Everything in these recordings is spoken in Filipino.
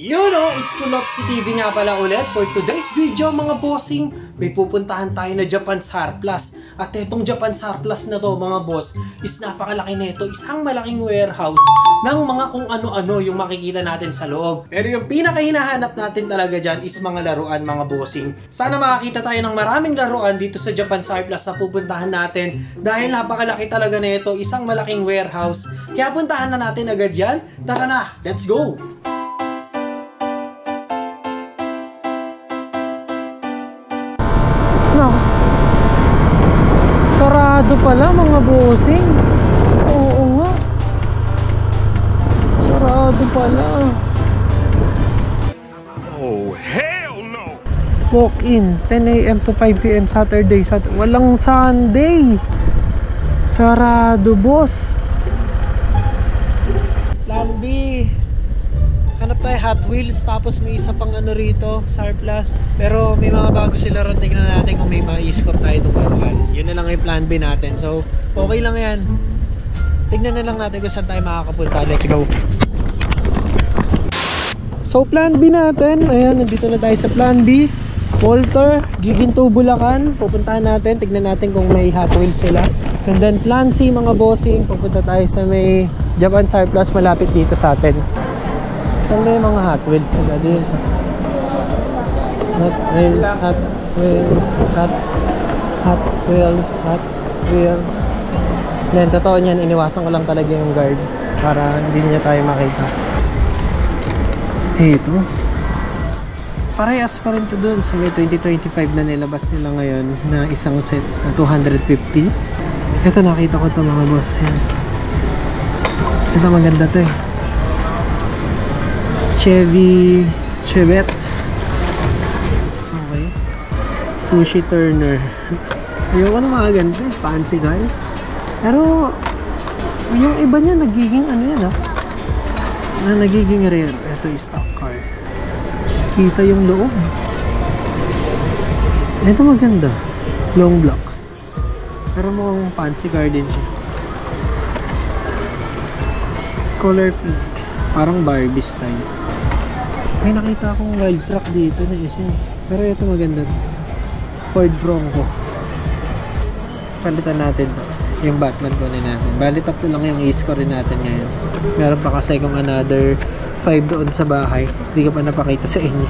You know, it's Kulotski TV nga pala ulit. For today's video mga bossing, may pupuntahan tayo na Japan Surplus. At itong Japan Surplus na to mga boss, is napakalaki nito. Isang malaking warehouse ng mga kung ano-ano yung makikita natin sa loob. Pero yung pinakahinahanap natin talaga dyan is mga laruan mga bossing. Sana makakita tayo ng maraming laruan dito sa Japan Surplus na pupuntahan natin. Dahil napakalaki talaga nito, isang malaking warehouse. Kaya puntahan na natin agad yan. Tara na, let's go! Sarado pala mga bossing. Oo nga. Sarado pala. Oh hell no. Walk in 10 AM to 5 PM Saturday. Walang Sunday. Sarado boss. Plan B. Hanap tayo Hot Wheels. Tapos may isa pang ano rito, Surplus. Pero may mga bago sila ron. Tingnan natin kung may ma-score tayo itong laruan. Yun na lang yung plan B natin. So, okay lang yan. Tignan na lang natin kung saan tayo makakapunta. Let's go! So, plan B natin. Ayan, nandito na tayo sa plan B. Walter, Giginto, Bulacan. Pupuntahan natin. Tignan natin kung may Hot Wheels sila. And then, plan C mga bossing. Pupunta tayo sa may Japan Surplus. Malapit dito sa atin. Saan ba yung mga Hot Wheels na din? Hot Wheels, Hot Wheels, Hot Wheels, Hot Wheels. Then, totoo niyan, iniwasan ko lang talaga yung guard para hindi niya tayo makita. Ito. Parehas pa rin to dun sa may 2025 na nilabas nila ngayon na isang set na 250. Ito, nakita ko ito mga boss. Yan. Ito, maganda to eh. Chevette. Okay. Sushi Turner. Ayoko na mga ganito. Fancy cars. Pero yung iba niya nagiging ano yan na nagiging rare. Ito yung stock car. Kita yung loob. Ito maganda. Long block. Pero mukhang fancy car din siya. Color pink. Parang Barbie style. May nakita akong wild truck dito na isa. Pero ito maganda. Ford Bronco. Palitan natin to. Yung Batman kunin natin. Bali tatlo lang yung i-score natin ngayon. Meron pa kasi kung another 5 doon sa bahay. Hindi ko pa napakita sa inyo.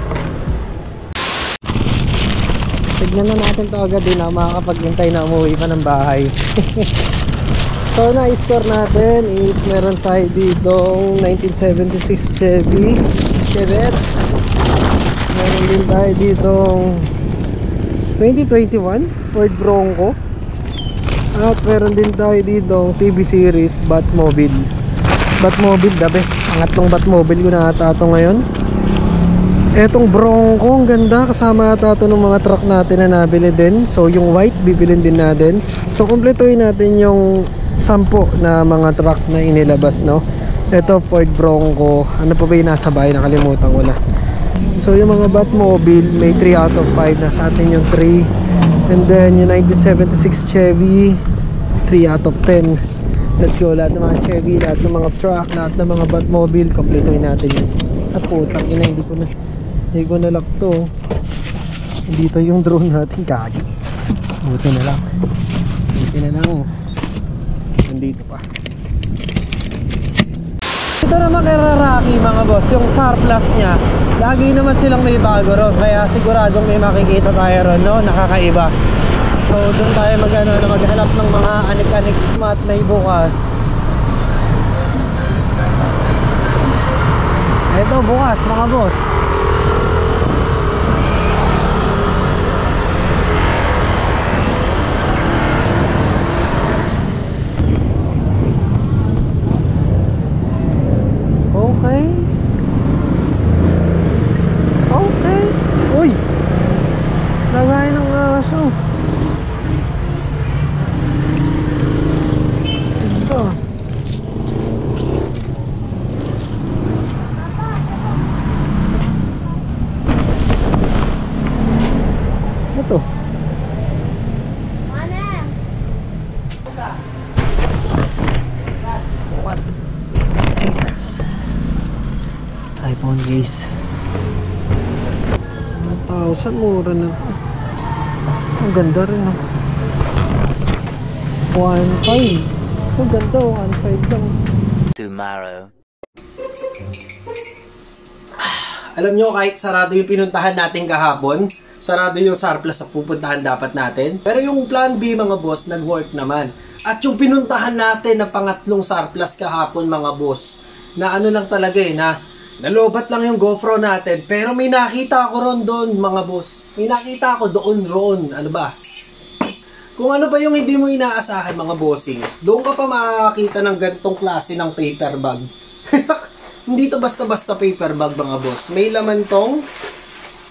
Tignan na natin to agad din na makakapaghintay na umuwi pa ng bahay. So na-score natin is meron tayo dito 1976 Chevette. Meron din tayo dito 2021 Ford Bronco. At meron din tayo dito TV series Batmobile. Batmobile the best. Pangatlong Batmobile ko na ata ito ngayon. Etong Bronco ang ganda. Kasama ata ito ng mga truck natin na nabili din. So yung white bibilin din natin. So kumpletuhin natin yung 10 na mga truck na inilabas, no? Ito Ford Bronco. Ano pa ba yung nasa bahay? Nakalimutan ko na. So yung mga Batmobile may 3 out of 5. Nasa atin yung 3. And then yung 1976 Chevy 3 out of 10. Let's go. Lahat ng mga Chevy, lahat ng mga truck, lahat ng mga Batmobile, kompletuhin natin yun. At putang ina, hindi ko na lock to. Dito yung drone natin, kagi. Buti na lang. Nandito pa. Ito naman kay Raraki mga boss, yung Surplus nya. Lagi naman silang may bago ron. Kaya siguradong may makikita tayo ron, no? Nakakaiba. So doon tayo maghanap ng mga anik-anik at may bukas. Ito bukas mga boss. Okay. Uy! Lagay ng aso. Ito. Ito. What is iPhone case? 1,000. Mura na to. Ang ganda rin, no? 1,500. Ang ganda, 1,500 lang. Tomorrow. Alam nyo, kahit sarado yung pinuntahan natin kahapon, sarado yung surplus na pupuntahan dapat natin. Pero yung plan B, mga boss, nag-work naman. At yung pinuntahan natin na pangatlong surplus kahapon, mga boss, na ano lang talaga na nalobat lang yung GoPro natin. Pero may nakita ako ron doon, mga boss. May nakita ako doon. Ano ba? Kung ano ba yung hindi mo inaasahan, mga bossing, doon ka pa makakita ng gantong klase ng paper bag. Hindi to basta-basta paper bag, mga boss. May laman tong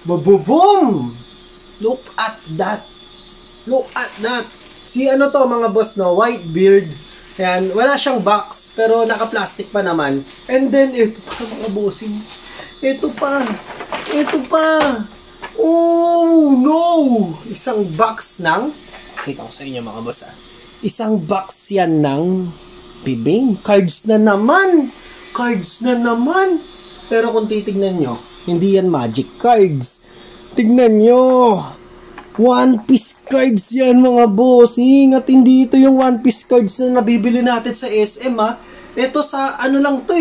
boom! Look at that. Si ano to, mga boss, no? Whitebeard. Ayan, wala siyang box, pero naka-plastic pa naman. And then, ito pa, mga bossing. Ito pa. Oh, no! Isang box ng, kita ko sa inyo, mga boss, Isang box yan ng bibing. Cards na naman. Pero kung titignan nyo, hindi yan magic cards. Tignan nyo. One Piece cards yan, mga bossing. At hindi ito yung One Piece cards na nabibili natin sa SM, Ito sa ano lang to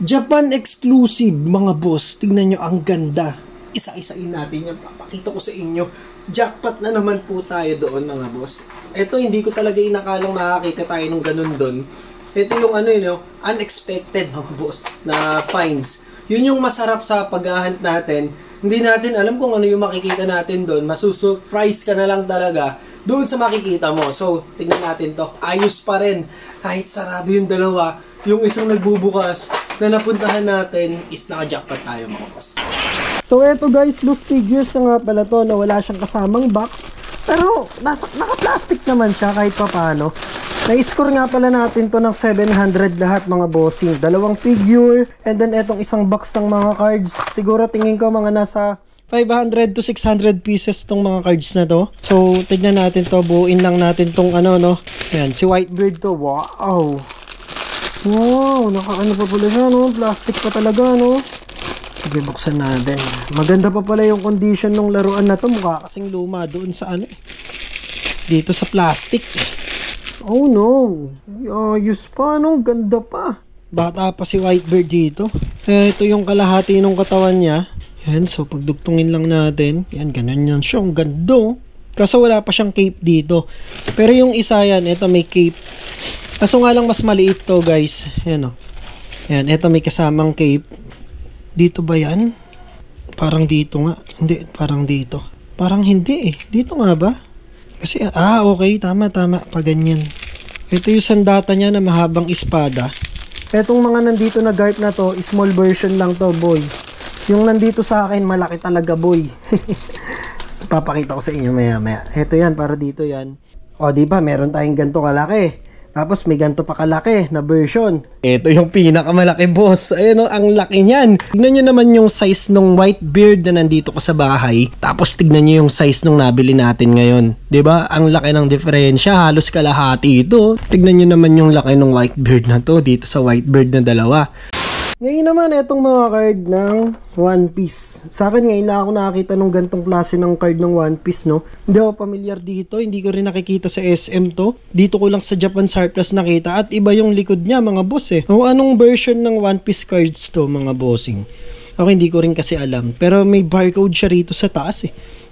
Japan exclusive, mga boss. Tignan nyo, ang ganda. Isa-isain natin yan. Papakita ko sa inyo. Jackpot na naman po tayo doon, mga boss. Ito, hindi ko talaga inakalang makakita tayo ng ganun doon. Ito yung unexpected, mga boss, na finds. Yun yung masarap sa pag-hunt natin. Hindi natin alam kung ano yung makikita natin doon. Masusurprise ka na lang talaga doon sa makikita mo. So, tingnan natin to. Ayos pa rin. Kahit sarado yung dalawa, yung isang nagbubukas na napuntahan natin is naka-jackpot tayo, mga boss. So, eto guys, loose figures na nga pala to na wala siyang kasamang box. Pero, naka-plastic naman siya kahit pa paano. Na-score nga pala natin to ng 700 lahat, mga bossing. Dalawang figure, and then etong isang box ng mga cards. Siguro tingin ko mga nasa 500 to 600 pieces tong mga cards na to. So, tignan natin to. Buuin lang natin tong no? Ayan, si Whitebeard to. Wow! Wow! Naka-ano pa pala siya, no? Plastic pa talaga, no? Sige, buksan natin. Maganda pa pala yung condition ng laruan na to. Mukha kasing luma doon sa dito sa plastic. Oh no, ayos pa, no? Ganda pa. Bata pa si Whitebeard dito. Ito yung kalahati ng katawan niya. Yan, so pagdugtungin lang natin. Yan, ganun yan siya. Ang ganda. Kaso wala pa siyang cape dito. Pero yung isa yan, ito may cape. Kaso nga lang mas maliit to, guys. Yan, Yan, ito may kasamang cape. Dito ba yan? Parang dito nga. Hindi, parang dito. Parang hindi Dito nga ba? Kasi, okay, tama, paganyan. Ito yung sandata niya na mahabang espada. Etong mga nandito na garp na to, small version lang to, boy. Yung nandito sa akin, malaki talaga, boy. So, papakita ko sa inyo maya. Ito yan, para dito yan. O, diba, meron tayong ganito kalaki. Tapos may ganito pa kalaki na version. Ito yung pinakamalaki, boss. Ayun, ang laki niyan. Tignan nyo naman yung size ng Whitebeard na nandito ko sa bahay. Tapos tignan nyo yung size nung nabili natin ngayon. 'Di ba? Ang laki ng diferensya. Halos kalahati ito. Tignan nyo naman yung laki ng Whitebeard na to dito sa Whitebeard na dalawa. Ngayon naman, itong mga card ng One Piece. Sa akin, ngayon lang ako nakakita ng gantong klase ng card ng One Piece, no? Hindi ako familiar dito. Hindi ko rin nakikita sa SM to. Dito ko lang sa Japan Surplus nakita. At iba yung likod niya, mga boss, O, anong version ng One Piece cards to, mga bossing? Ako, hindi ko rin kasi alam. Pero may barcode siya rito sa taas,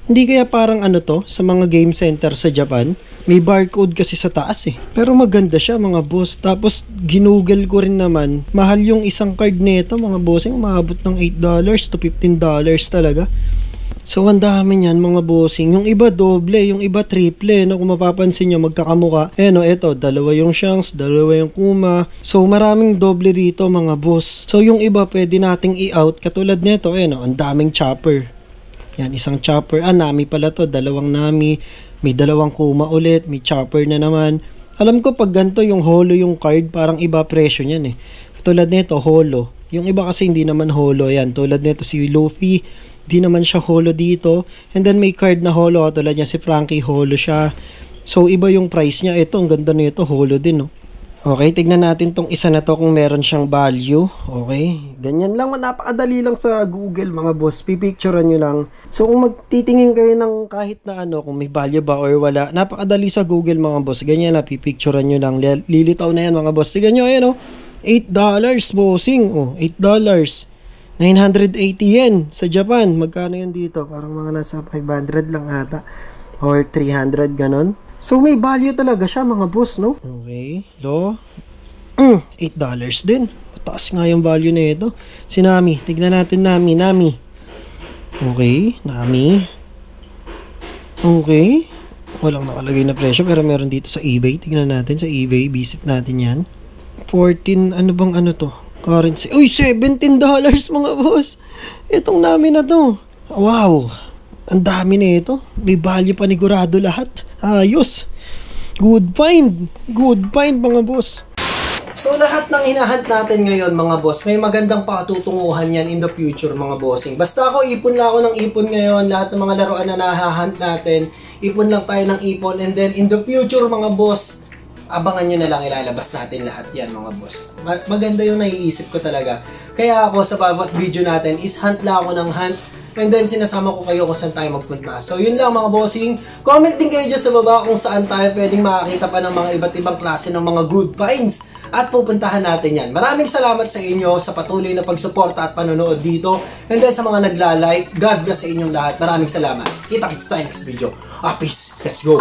Hindi kaya parang to, sa mga game center sa Japan? May barcode kasi sa taas Pero maganda siya, mga boss. Tapos ginugol ko rin naman, mahal yung isang card nito, mga bossing. Umabot ng $8 to $15 talaga. So ang dami niyan, mga bossing. Yung iba doble, yung iba triple, no? Kung mapapansin nyo, magkakamuka. Ito, dalawa yung Shanks, dalawa yung Kuma. So maraming doble rito, mga boss. So yung iba pwede nating i-out. Katulad nito, ang daming chopper. Yan, isang chopper. Nami pala to, dalawang Nami. May dalawang Kuma ulit, may chopper na naman. Alam ko pag ganito yung holo yung card, parang iba presyo niyan Tulad nito, holo. Yung iba kasi hindi naman holo yan. Tulad nito si Luffy, di naman siya holo dito. And then may card na holo, tulad niya si Frankie, holo siya. So iba yung price niya. Ito, ang ganda nito, holo din, no? Okay, tignan natin tong isa na to kung meron siyang value. Okay, ganyan lang, napakadali lang sa Google mga boss, pipicturean nyo lang. So kung magtitingin kayo ng kahit na ano, kung may value ba or wala, napakadali sa Google mga boss, ganyan na, pipicturean nyo lang, lilitaw na yan mga boss. Tignan nyo, ayan o, $8 bossing, oh, $8, 980 yen sa Japan. Magkano yun dito? Parang mga nasa 500 lang ata, or 300 ganon. So, may value talaga siya, mga boss, no? Okay. Lo. $8 din. Mataas nga yung value na ito. Si Nami. Tignan natin Nami. Okay. Nami. Okay. Walang nakalagay na presyo, pero meron dito sa eBay. Tignan natin sa eBay. Visit natin yan. 14, ano bang ano to? Currency. Uy, $17 mga boss. Itong Nami na to. Wow. Ang dami na ito. May value panigurado lahat. Ayos. Good find. Good find mga boss. So lahat ng hinahunt natin ngayon mga boss, may magandang patutunguhan yan in the future mga bossing. Basta ako, ipon lang ako ng ipon ngayon. Lahat ng mga laruan na nahahunt natin, ipon lang tayo ng ipon. And then in the future mga boss, abangan nyo na lang, ilalabas natin lahat yan mga boss. Maganda yung naiisip ko talaga. Kaya ako sa bawat video natin is hunt lang ako ng hunt. And then sinasama ko kayo kung saan tayo magpunta. So yun lang mga bossing. Comment din kayo dyan sa baba kung saan tayo pwedeng makakita pa ng mga iba't ibang klase ng mga good finds. At pupuntahan natin yan. Maraming salamat sa inyo sa patuloy na pagsuporta at panonood dito. And then sa mga nagla-like, God bless sa inyong lahat. Maraming salamat. Kita-kits tayo next video. Peace. Let's go.